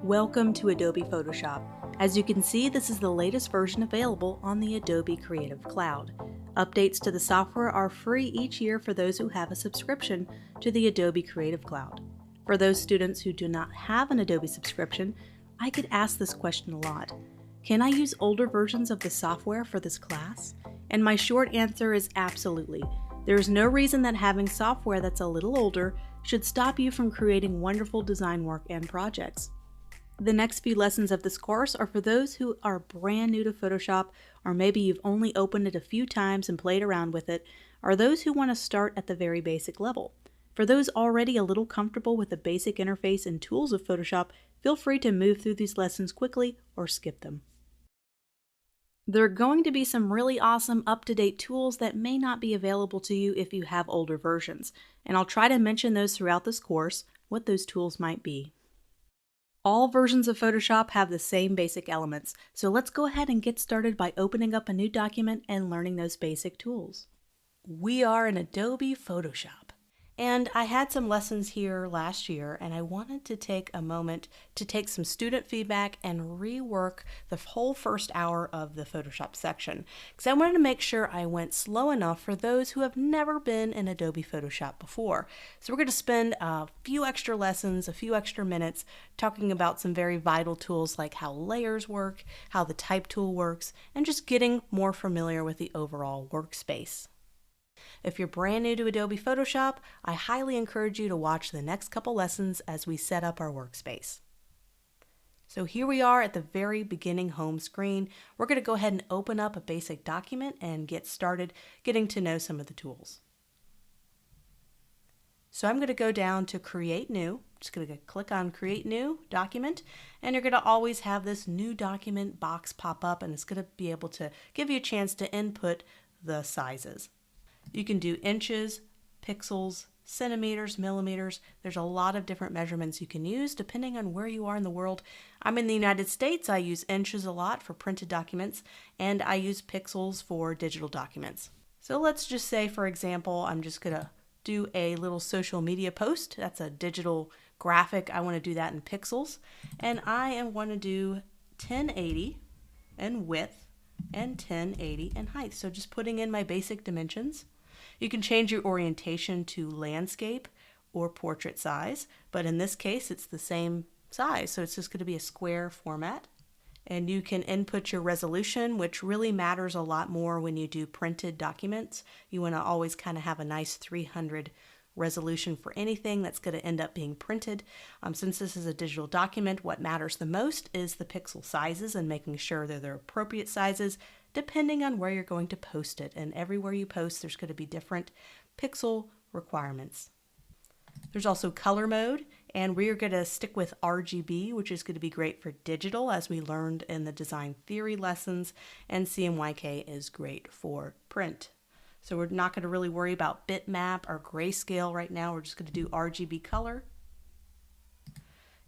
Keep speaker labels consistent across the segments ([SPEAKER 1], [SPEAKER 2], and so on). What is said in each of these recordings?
[SPEAKER 1] Welcome to Adobe Photoshop. As you can see, this is the latest version available on the Adobe Creative Cloud. Updates to the software are free each year for those who have a subscription to the Adobe Creative Cloud. For those students who do not have an Adobe subscription, I get asked this question a lot. Can I use older versions of the software for this class? And my short answer is absolutely. There is no reason that having software that's a little older should stop you from creating wonderful design work and projects. The next few lessons of this course are for those who are brand new to Photoshop, or maybe you've only opened it a few times and played around with it, or those who want to start at the very basic level. For those already a little comfortable with the basic interface and tools of Photoshop, feel free to move through these lessons quickly or skip them. There are going to be some really awesome up-to-date tools that may not be available to you if you have older versions, and I'll try to mention those throughout this course, what those tools might be. All versions of Photoshop have the same basic elements, so let's go ahead and get started by opening up a new document and learning those basic tools. We are in Adobe Photoshop. And I had some lessons here last year, and I wanted to take a moment to take some student feedback and rework the whole first hour of the Photoshop section, because I wanted to make sure I went slow enough for those who have never been in Adobe Photoshop before. So we're going to spend a few extra lessons, a few extra minutes, talking about some very vital tools like how layers work, how the type tool works, and just getting more familiar with the overall workspace. If you're brand new to Adobe Photoshop, I highly encourage you to watch the next couple lessons as we set up our workspace. So here we are at the very beginning home screen. We're going to go ahead and open up a basic document and get started getting to know some of the tools. So I'm going to go down to Create New. Just going to click on Create New Document, and you're going to always have this New Document box pop up, and it's going to be able to give you a chance to input the sizes. You can do inches, pixels, centimeters, millimeters. There's a lot of different measurements you can use depending on where you are in the world. I'm in the United States. I use inches a lot for printed documents, and I use pixels for digital documents. So let's just say, for example, I'm just going to do a little social media post. That's a digital graphic. I want to do that in pixels, and I want to do 1080 in width and 1080 in height. So just putting in my basic dimensions. You can change your orientation to landscape or portrait size, but in this case it's the same size, so it's just going to be a square format. And you can input your resolution, which really matters a lot more when you do printed documents. You want to always kind of have a nice 300 resolution for anything that's going to end up being printed. Since this is a digital document, what matters the most is the pixel sizes and making sure they're the appropriate sizes depending on where you're going to post it. And everywhere you post, there's going to be different pixel requirements. There's also color mode, and we're going to stick with RGB, which is going to be great for digital, as we learned in the design theory lessons, and CMYK is great for print. So we're not going to really worry about bitmap or grayscale right now. We're just going to do RGB color.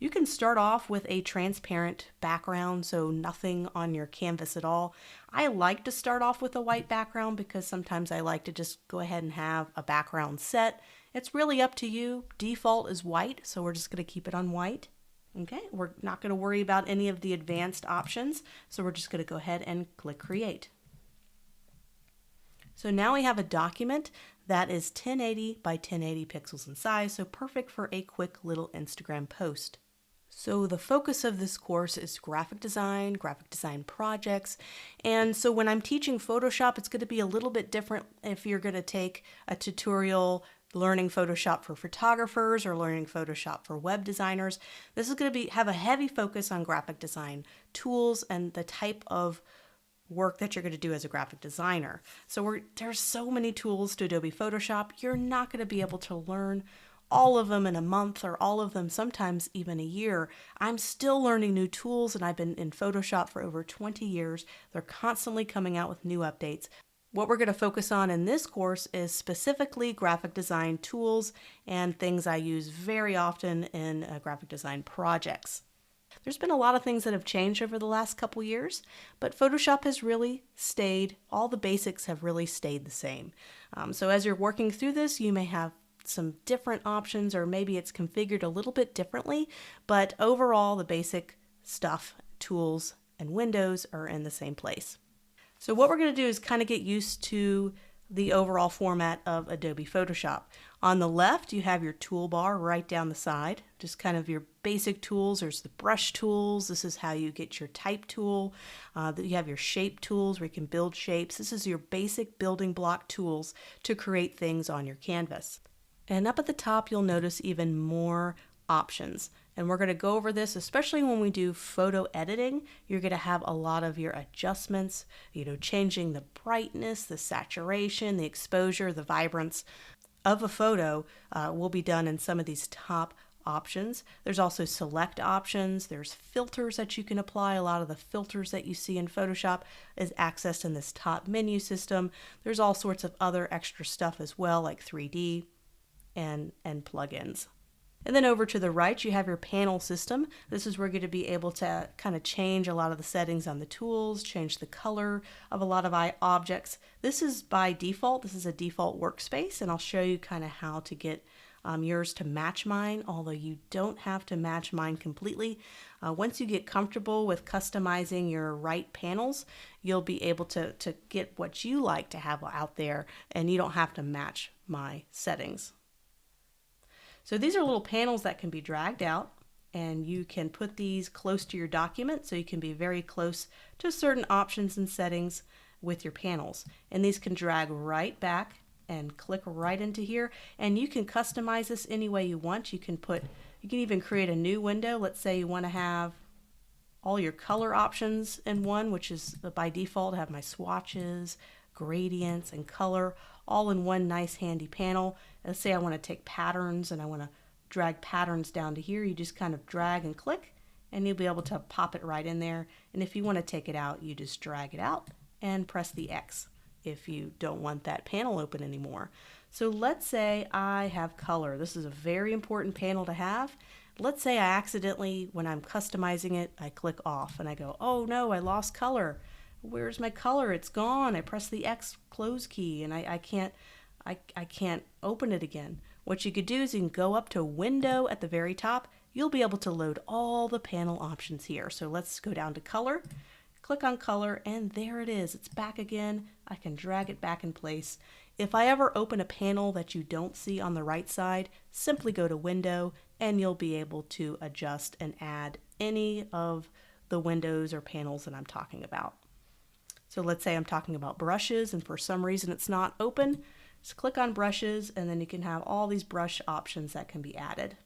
[SPEAKER 1] You can start off with a transparent background, so nothing on your canvas at all. I like to start off with a white background because sometimes I like to just go ahead and have a background set. It's really up to you. Default is white, so we're just going to keep it on white. Okay, we're not going to worry about any of the advanced options, so we're just going to go ahead and click Create. So now we have a document that is 1080 by 1080 pixels in size, so perfect for a quick little Instagram post. So the focus of this course is graphic design projects, and so when I'm teaching Photoshop, it's going to be a little bit different if you're going to take a tutorial learning Photoshop for photographers or learning Photoshop for web designers. This is going to have a heavy focus on graphic design tools and the type of work that you're going to do as a graphic designer. So there's so many tools to Adobe Photoshop. You're not going to be able to learn all of them in a month or all of them sometimes even a year. I'm still learning new tools, and I've been in Photoshop for over 20 years. They're constantly coming out with new updates. What we're going to focus on in this course is specifically graphic design tools and things I use very often in graphic design projects. There's been a lot of things that have changed over the last couple years, but Photoshop has really stayed, all the basics have really stayed the same. So as you're working through this, you may have some different options, or maybe it's configured a little bit differently, but overall the basic stuff, tools, and windows are in the same place. So what we're going to do is kind of get used to the overall format of Adobe Photoshop. On the left, you have your toolbar right down the side, just kind of your basic tools. There's the brush tools. This is how you get your type tool. You have your shape tools where you can build shapes. This is your basic building block tools to create things on your canvas. And up at the top, you'll notice even more options. And we're going to go over this, especially when we do photo editing. You're going to have a lot of your adjustments, changing the brightness, the saturation, the exposure, the vibrance of a photo will be done in some of these top options. There's also select options. There's filters that you can apply. A lot of the filters that you see in Photoshop is accessed in this top menu system. There's all sorts of other extra stuff as well, like 3D and plugins. And then over to the right, you have your panel system. This is where you're going to be able to kind of change a lot of the settings on the tools, change the color of a lot of objects. This is by default. This is a default workspace, and I'll show you kind of how to get yours to match mine, although you don't have to match mine completely. Once you get comfortable with customizing your right panels, you'll be able to get what you like to have out there, and you don't have to match my settings. So these are little panels that can be dragged out, and you can put these close to your document so you can be very close to certain options and settings with your panels. And these can drag right back and click right into here, and you can customize this any way you want. You can even create a new window. Let's say you want to have all your color options in one, which is by default. I have my swatches, gradients, and color all in one nice handy panel. Let's say I want to take patterns and I want to drag patterns down to here. You just kind of drag and click, and you'll be able to pop it right in there. And if you want to take it out, you just drag it out and press the X if you don't want that panel open anymore. So let's say I have color. This is a very important panel to have. Let's say I accidentally, when I'm customizing it, I click off and I go, oh no, I lost color. Where's my color? It's gone. I press the X close key and I can't open it again. What you could do is you can go up to Window at the very top. You'll be able to load all the panel options here. So let's go down to Color, click on Color, and there it is. It's back again. I can drag it back in place. If I ever open a panel that you don't see on the right side, simply go to Window and you'll be able to adjust and add any of the windows or panels that I'm talking about. So let's say I'm talking about brushes and for some reason it's not open. Just click on brushes and then you can have all these brush options that can be added.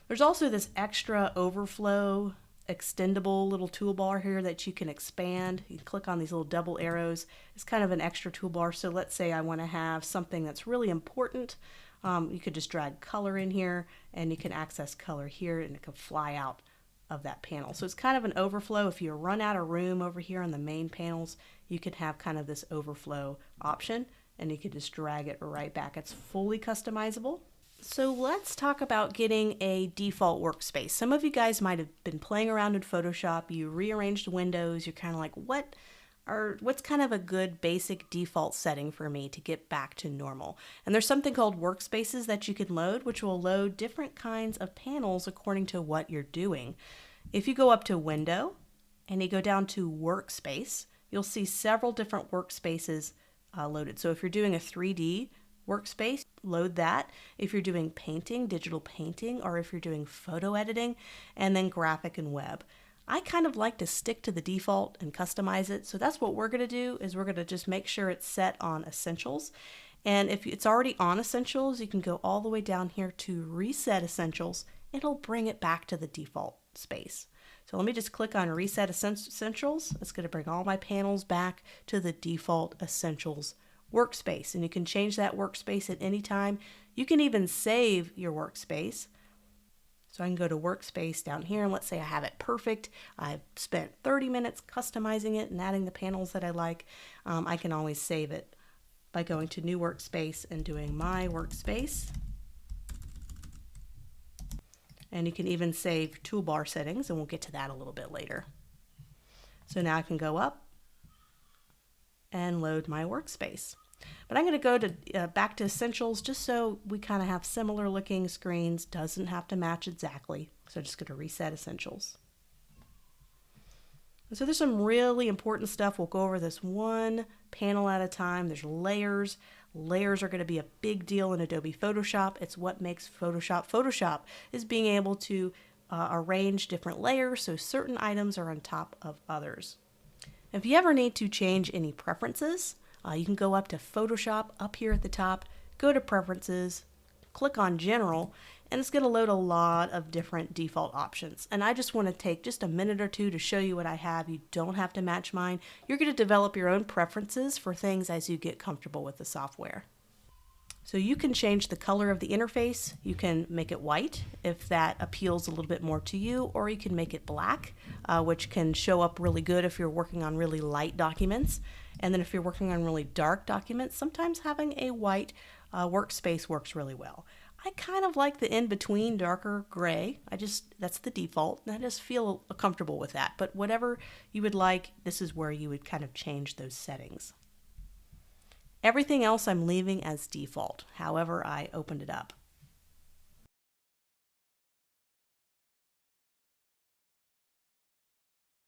[SPEAKER 1] There's also this extra overflow extendable little toolbar here that you can expand. You can click on these little double arrows. It's kind of an extra toolbar. So let's say I want to have something that's really important. You could just drag color in here and you can access color here and it can fly out of that panel. So it's kind of an overflow. If you run out of room over here on the main panels, you can have kind of this overflow option and you can just drag it right back. It's fully customizable. So let's talk about getting a default workspace. Some of you guys might have been playing around in Photoshop. You rearranged windows. You're kind of like, what's kind of a good basic default setting for me to get back to normal? And there's something called workspaces that you can load, which will load different kinds of panels according to what you're doing. If you go up to Window and you go down to Workspace, you'll see several different workspaces loaded. So if you're doing a 3D workspace, load that. If you're doing painting, digital painting, or if you're doing photo editing, and then graphic and web. I kind of like to stick to the default and customize it. So that's what we're going to do, is we're going to just make sure it's set on Essentials. And if it's already on Essentials, you can go all the way down here to Reset Essentials. It'll bring it back to the default space. So let me just click on Reset Essentials. It's going to bring all my panels back to the default Essentials workspace. And you can change that workspace at any time. You can even save your workspace. So I can go to Workspace down here and let's say I have it perfect. I've spent 30 minutes customizing it and adding the panels that I like. I can always save it by going to New Workspace and doing My Workspace. And you can even save toolbar settings, and we'll get to that a little bit later. So now I can go up and load my workspace. But I'm going to go to back to Essentials just so we kind of have similar looking screens. Doesn't have to match exactly. So I'm just going to reset Essentials. And so there's some really important stuff. We'll go over this one panel at a time. There's layers. Layers are going to be a big deal in Adobe Photoshop. It's what makes Photoshop Photoshop, is being able to arrange different layers so certain items are on top of others. If you ever need to change any preferences, you can go up to Photoshop up here at the top, go to Preferences, click on General, and it's going to load a lot of different default options. And I just want to take just a minute or two to show you what I have. You don't have to match mine. You're going to develop your own preferences for things as you get comfortable with the software. So you can change the color of the interface. You can make it white if that appeals a little bit more to you, or you can make it black, which can show up really good if you're working on really light documents. And then if you're working on really dark documents, sometimes having a white workspace works really well. I kind of like the in-between darker gray. That's the default, and I just feel comfortable with that. But whatever you would like, this is where you would kind of change those settings. Everything else I'm leaving as default, however I opened it up.